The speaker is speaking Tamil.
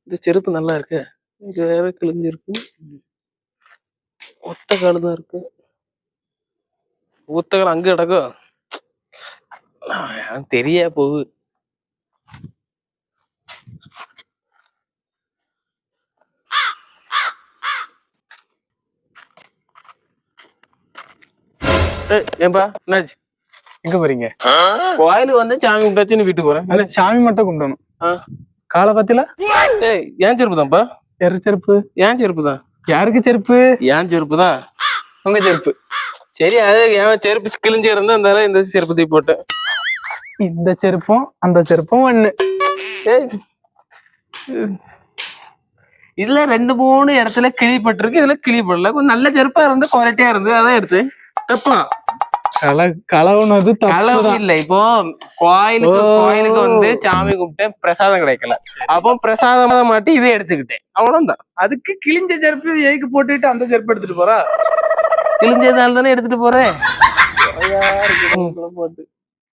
இந்த செருப்பு நல்லா இருக்கு. இது வேற கிழிஞ்சிருக்கு. ஒத்த கால் தான் இருக்கு. ஒத்த கால் அங்க கிடக்கும். தெரியா போகுது. ஏன்பா என்னாச்சு? எங்க போறீங்க? கோயிலுக்கு வந்து சாமி கும்பிட்டாச்சுன்னு வீட்டுக்கு போறேன். அது சாமி மட்டும் கும்பிடணும். காலை பத்தில ஏன் செருப்பு தான்ப்பா. யாரு செருப்பு? ஏன் செருப்பு தான். யாருக்கு செருப்பு? ஏன் செருப்பு தான். உங்க செருப்பு. சரி, அது என் செருப்பு கிழிஞ்சு இருந்தா இருந்தாலும் இந்த செருப்பு தூக்கி போட்டேன். இந்த செருப்பும் அந்த செருப்பும் ஒண்ணு. இதுல 2-3 இடத்துல கிழிப்பட்டிருக்கு, இதுல கிழிப்படல. கொஞ்சம் நல்ல செருப்பா இருந்து குவாலிட்டியா இருந்து அதான் எடுத்து தப்பா களவுனது களவு இல்ல. இப்போ கோயிலுக்கு வந்து சாமி கும்பிட்டேன், பிரசாதம் கிடைக்கல. அப்போ பிரசாதமா மாட்டி இதை எடுத்துக்கிட்டேன், அவ்வளவுதான். அதுக்கு கிழிஞ்ச செருப்பு ஏய்க்கு போட்டுட்டு அந்த செருப்பு எடுத்துட்டு போறா? கிழிஞ்சதால தானே எடுத்துட்டு போறேன். போட்டு